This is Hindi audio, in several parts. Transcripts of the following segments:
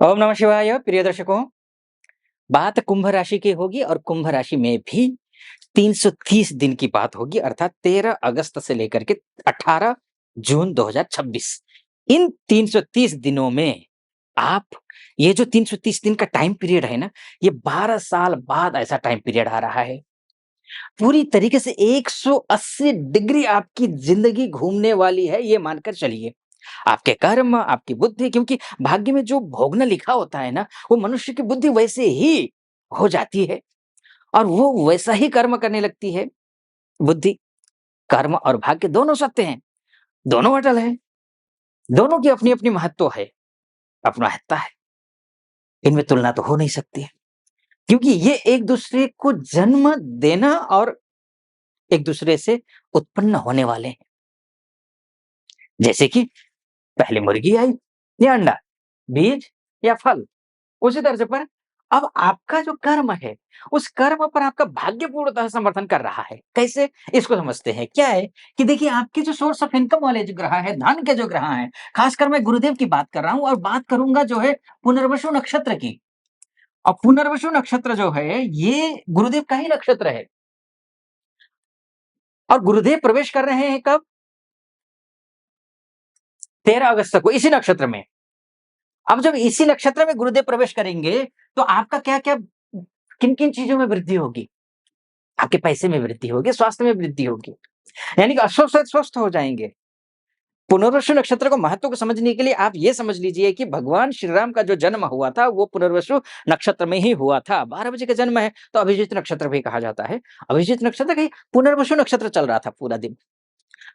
ओम नमः शिवाय प्रिय दर्शकों, बात कुंभ राशि की होगी और कुंभ राशि में भी 330 दिन की बात होगी अर्थात 13 अगस्त से लेकर के 18 जून 2026। इन 330 दिनों में आप ये जो 330 दिन का टाइम पीरियड है ना, ये 12 साल बाद ऐसा टाइम पीरियड आ रहा है। पूरी तरीके से 180 डिग्री आपकी ज़िंदगी घूमने वाली है, ये मानकर चलिए। आपके कर्म, आपकी बुद्धि क्योंकि भाग्य में जो भोगना लिखा होता है ना, वो मनुष्य की बुद्धि वैसे ही हो जाती है और वो वैसा ही कर्म करने लगती है। बुद्धि, कर्म और भाग्य दोनों सत्य हैं, दोनों अटल हैं, दोनों की अपनी-अपनी महत्व है, अपनाहत्ता है। इनमें तुलना तो हो नहीं सकती क्योंकि ये एक-दूसरे को जन्म देना और एक-दूसरे से उत्पन्न होने वाले हैं। जैसे कि पहले मुर्गी आई या अंडा, बीज या फल। उसी तरह पर अब आपका जो कर्म है, उस कर्म पर आपका भाग्य पूर्णतः समर्थन कर रहा है। कैसे? इसको समझते हैं। क्या है कि देखिए आपके जो सोर्स ऑफ इनकम वाले जो ग्रह हैं, धन के जो ग्रह हैं, खासकर मैं गुरुदेव की बात कर रहा हूँ और बात करूँगा जो है पुनर्वसु नक्षत्र की। और पुनर्वसु नक्षत्र जो है, ये गुरुदेव का ही नक्षत्र है और गुरुदेव प्रवेश कर रहे हैं कब? 13 अगस्त को इसी नक्षत्र में। अब जब इसी नक्षत्र में गुरुदेव प्रवेश करेंगे, तो आपका क्या-क्या किन-किन चीज़ों में वृद्धि होगी? आपके पैसे में वृद्धि होगी, स्वास्थ्य में वृद्धि होगी। यानी कि अस्वस्थ से स्वस्थ हो जाएँगे। पुनर्वसु नक्षत्र को महत्व को समझने के लिए आप ये समझ लीजिए कि भगवान श्री राम का जो जन्म हुआ था, वो पुनर्वसु नक्षत्र में ही हुआ था। 12 बजे का जन्म है, तो अभिजीत नक्षत्र भी कहा जाता है। अभिजीत नक्षत्र नहीं, पुनर्वसु नक्षत्र चल रहा था पूरा दिन।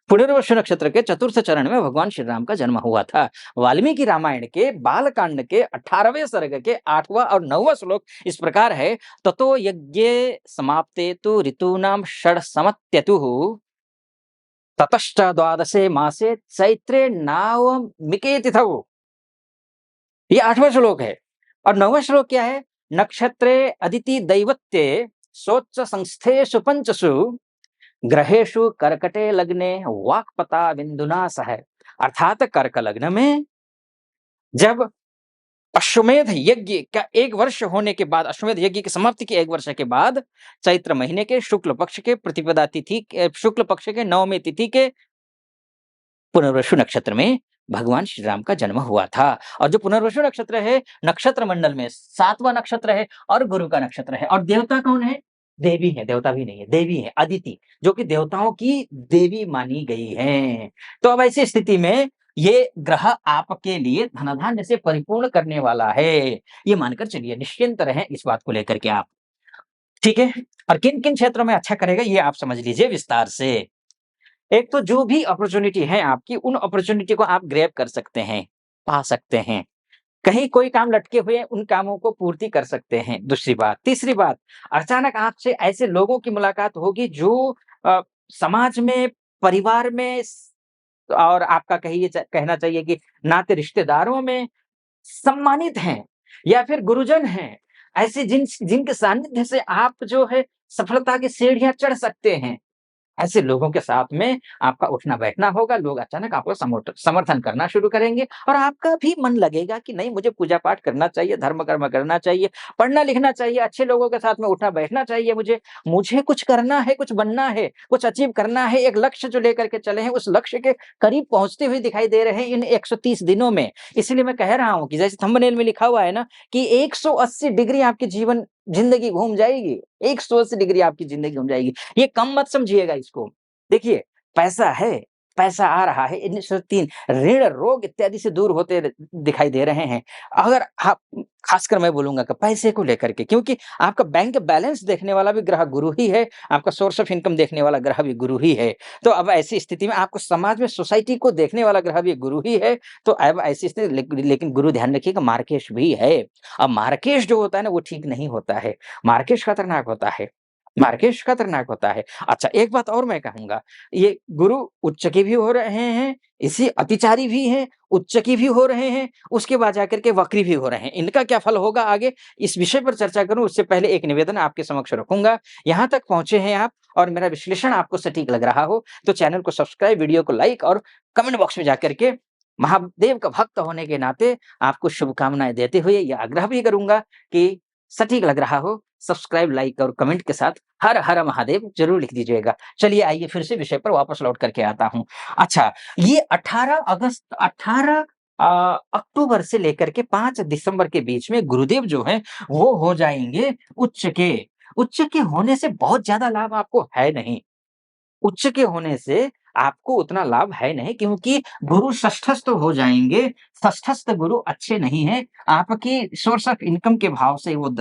पुनर्वसु नक्षत्र के चतुर्थ चरण में भगवान श्री राम का जन्म हुआ था। वाल्मीकि रामायण के बालकांड के 18वें सर्ग के 8वां और 9वां श्लोक इस प्रकार है, ततो यज्ञे समाप्ते तु ऋतूनां षड्समत्यतुः ततश्च द्वादशे मासे चैत्रे नावमिके तिथौ। ये 8वां श्लोक है और 9वां श्लोक क्या है? नक्षत्रे अदिति दैवत्ये सोच्च संस्थेषु पंचसु ग्रहेषु कर्कटे लग्ने वाक्पता बिंदुना सह। अर्थात कर्क लग्न में जब अश्वमेध यज्ञ का 1 वर्ष होने के बाद, अश्वमेध यज्ञ की समाप्ति के 1 वर्ष के बाद, चैत्र महीने के शुक्ल पक्ष के प्रतिपदा तिथि शुक्ल पक्ष के 9वें तिथि के पुनर्वसु नक्षत्र में भगवान श्री राम का जन्म हुआ था। और जो पुनर्वसु नक्षत्र है, नक्षत्र मंडल में 7वां नक्षत्र है और गुरु का नक्षत्र है। और देवता कौन है? देवी है, देवता भी नहीं है, देवी है अदिति, जो कि देवताओं की देवी मानी गई हैं। तो अब ऐसी स्थिति में ये ग्रह आपके लिए धनाधान्य से परिपूर्ण करने वाला है। ये मानकर चलिए, निश्चिंत रहें इस बात को लेकर के आप। ठीक है? और किन-किन क्षेत्रों में अच्छा करेगा, ये आप समझ लीजिए विस्तार से। एक तो जो भी अपॉर्च्युनिटी है आपकी, उन अपॉर्च्युनिटी को आप ग्रैब कर सकते हैं, पा सकते हैं। कहीं कोई काम लटके हुए हैं, उन कामों को पूर्ति कर सकते हैं, दूसरी बात। तीसरी बात, अचानक आपसे ऐसे लोगों की मुलाकात होगी जो अ, समाज में, परिवार में और आपका कहिए कहना चाहिए कि नाते रिश्तेदारों में सम्मानित हैं या फिर गुरुजन हैं। ऐसे जिनके सानिध्य से आप जो है सफलता की सीढ़ियाँ चढ़ सकते हैं। ऐसे लोगों के साथ में आपका उठना-बैठना होगा, लोग अचानक आपको समर्थन करना शुरू करेंगे और आपका भी मन लगेगा कि नहीं, मुझे पूजा-पाठ करना चाहिए, धर्म-कर्म करना चाहिए, पढ़ना-लिखना चाहिए, अच्छे लोगों के साथ में उठना-बैठना चाहिए मुझे। मुझे कुछ करना है, कुछ बनना है, कुछ अचीव करना है, एक लक्ष्य जो लेकर के चले हैं, उस लक्ष्य के करीब पहुँचते हुए दिखाई दे रहे हैं इन 130 दिनों में। इसीलिए मैं कह रहा हूँ कि जैसे थंबनेल में लिखा हुआ है ना कि 180 डिग्री आपके ज़िंदगी घूम जाएगी, 180 डिग्री आपकी ज़िंदगी घूम जाएगी। ये कम मत समझिएगा इसको। देखिए, पैसा है, पैसा आ रहा है, 1903 ऋण, रोग इत्यादि से दूर होते दिखाई दे रहे हैं। अगर आप, खासकर मैं बोलूँगा कि पैसे को लेकर के, क्योंकि आपका बैंक बैलेंस देखने वाला भी ग्रह गुरु ही है, आपका सोर्स ऑफ इनकम देखने वाला ग्रह भी गुरु ही है। तो अब ऐसी स्थिति में आपको समाज में, सोसाइटी को देखने वाला ग्रह भी गुरु ही है। तो अब ऐसी स्थिति, लेकिन गुरु ध्यान रखिएगा, मार्केश भी है। अब मार्केश जो होता है ना, वो ठीक नहीं होता है। मार्केश खतरनाक होता है। मार्केश खतरनाक होता है। अच्छा, एक बात और मैं कहूँगा, ये गुरु उच्च के भी हो रहे हैं, इसी अतिचारी भी हैं, उच्च की भी हो रहे हैं, उसके बाद जाकर के वक्री भी हो रहे हैं। इनका क्या फल होगा आगे, इस विषय पर चर्चा करूँ उससे पहले एक निवेदन आपके समक्ष रखूँगा। यहाँ तक पहुँचे हैं आप और मेरा विश्लेषण आपको सटीक लग रहा हो, तो चैनल को सब्सक्राइब, वीडियो को लाइक और कमेंट बॉक्स में जाकर के महादेव का भक्त होने के नाते आपको शुभकामनाएँ देते हुए ये आग्रह भी करूँगा कि सटीक लग रहा हो, सब्सक्राइब, लाइक और कमेंट के साथ हर हर महादेव ज़रूर लिख दीजिएगा। चलिए आइए फिर से विषय पर वापस लौट कर के आता हूँ। अच्छा, ये 18 अक्टूबर से लेकर के 5 दिसंबर के बीच में गुरुदेव जो हैं, वो हो जाएँगे उच्च के। उच्च के होने से बहुत ज़्यादा लाभ आपको है नहीं। उच्च के होने से आपको उतना लाभ है नहीं क्योंकि गुरु षष्ठस्थ हो जाएँगे। षष्ठस्थ गुरु अच्छे नहीं हैं। आपकी सोर्स ऑफ इनकम के भाव से वो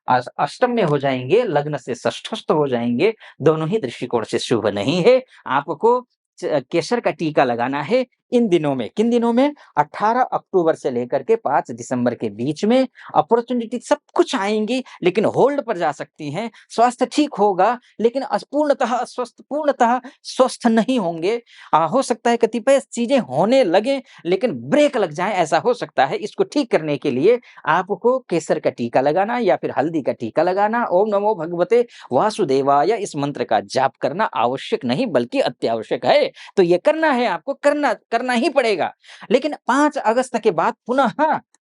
अष्टम में हो जाएँगे, लग्न से षष्ठस्थ हो जाएँगे। दोनों ही दृष्टिकोण से शुभ नहीं है। आपको केसर का टीका लगाना है इन दिनों में। किन दिनों में? 18 अक्टूबर से लेकर के 5 दिसंबर के बीच में। अपॉर्च्युनिटी सब कुछ आएँगी, लेकिन होल्ड पर जा सकती हैं। स्वास्थ्य ठीक होगा, लेकिन पूर्णतः अस्वस्थ, पूर्णतः स्वस्थ नहीं होंगे। हो सकता है कतिपय चीज़ें होने लगें, लेकिन ब्रेक लग जाएँ, ऐसा हो सकता है। इसको ठीक करने के लिए आपको केसर का टीका लगाना या फिर हल्दी का टीका लगाना, ओम नमो भगवते वासुदेवाय इस मंत्र का जाप करना आवश्यक नहीं बल्कि अत्यावश्यक है। तो ये करना है आपको, करना ही पड़ेगा। लेकिन 5 अगस्त के बाद पुनः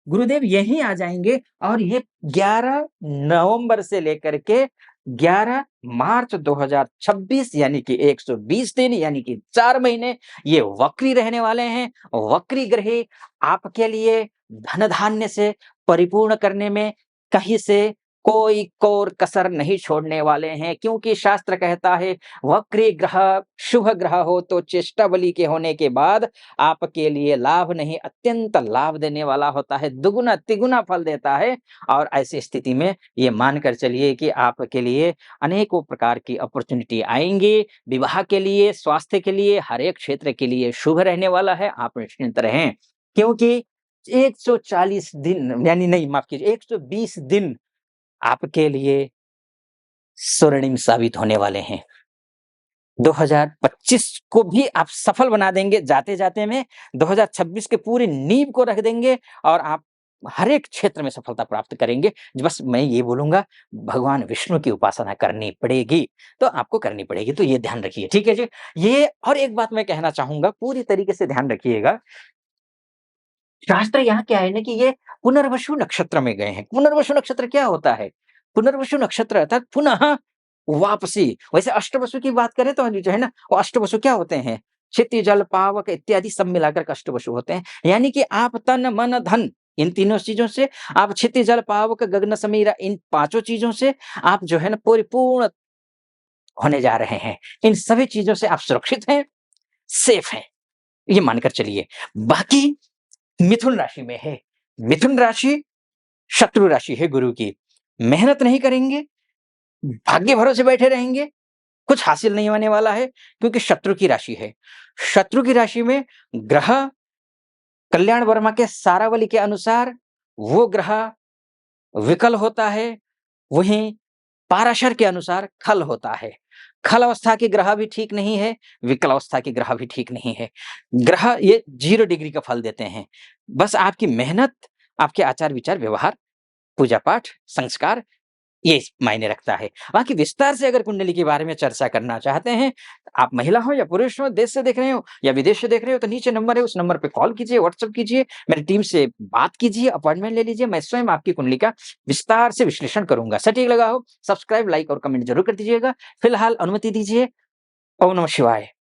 गुरुदेव यहीं आ जाएँगे और ये 11 नवंबर से लेकर के 11 मार्च 2026 यानी कि 120 दिन यानी कि 4 महीने ये वक्री रहने वाले हैं। वक्री ग्रह आपके लिए धन-धान्य से परिपूर्ण करने में कहीं से कोई कोर कसर नहीं छोड़ने वाले हैं क्योंकि शास्त्र कहता है वक्री ग्रह शुभ ग्रह हो तो चेष्टा बलि के होने के बाद आपके लिए लाभ नहीं अत्यंत लाभ देने वाला होता है, दुगुना तिगुना फल देता है। और ऐसी स्थिति में ये मानकर चलिए कि आपके लिए अनेकों प्रकार की अपॉर्च्युनिटी आएँगी, विवाह के लिए, स्वास्थ्य के लिए, हर एक क्षेत्र के लिए शुभ रहने वाला है, आप निश्चिंत रहें। क्योंकि 140 दिन यानी नहीं माफ़ कीजिए 120 दिन आपके लिए स्वर्णिम साबित होने वाले हैं। 2025 को भी आप सफल बना देंगे जाते-जाते में, 2026 के पूरी नींव को रख देंगे और आप हर एक क्षेत्र में सफलता प्राप्त करेंगे। बस मैं ये बोलूँगा भगवान विष्णु की उपासना करनी पड़ेगी, तो आपको करनी पड़ेगी, तो ये ध्यान रखिए, ठीक है जी? ये और एक बात मैं कहना चाहूँगा, पूरी तरीके से ध्यान रखिएगा। शास्त्र यहाँ क्या है ना कि ये पुनर्वसु नक्षत्र में गए हैं। पुनर्वसु नक्षत्र क्या होता है? पुनर्वसु नक्षत्र अर्थात पुनः वापसी। वैसे अष्टवसु की बात करें तो जो है ना, वो अष्टवसु क्या होते हैं? क्षिति, जल, पावक इत्यादि सब मिलाकर के अष्टवसु होते हैं। यानी कि आप तन, मन, धन इन तीनों चीज़ों से, आप क्षिति, जल, पावक, गगन, समीरा इन पाँचों चीज़ों से आप जो है ना परिपूर्ण होने जा रहे हैं। इन सभी चीज़ों से आप सुरक्षित हैं, सेफ हैं, ये मानकर चलिए। बाकी मिथुन राशि में है। मिथुन राशि शत्रु राशि है गुरु की। मेहनत नहीं करेंगे, भाग्य भरोसे बैठे रहेंगे, कुछ हासिल नहीं होने वाला है क्योंकि शत्रु की राशि है। शत्रु की राशि में ग्रह कल्याण वर्मा के सारावली के अनुसार वो ग्रह विकल होता है, वहीं पाराशर के अनुसार खल होता है। खल अवस्था के ग्रह भी ठीक नहीं है, विकल अवस्था के ग्रह भी ठीक नहीं है। ग्रह ये 0 डिग्री का फल देते हैं। बस आपकी मेहनत, आपके आचार-विचार, व्यवहार, पूजा-पाठ, संस्कार ये मायने रखता है। बाकी विस्तार से अगर कुंडली के बारे में चर्चा करना चाहते हैं, आप महिला हो या पुरुष हो, देश से देख रहे हो या विदेश से देख रहे हो, तो नीचे नंबर है, उस नंबर पे कॉल कीजिए, व्हाट्सएप कीजिए, मेरी टीम से बात कीजिए, अपॉइंटमेंट ले लीजिए। मैं स्वयं आपकी कुंडली का विस्तार से विश्लेषण करूँगा। सटीक लगा हो, सब्सक्राइब, लाइक और कमेंट ज़रूर कर दीजिएगा। फिलहाल अनुमति दीजिए। ओम नमः शिवाय।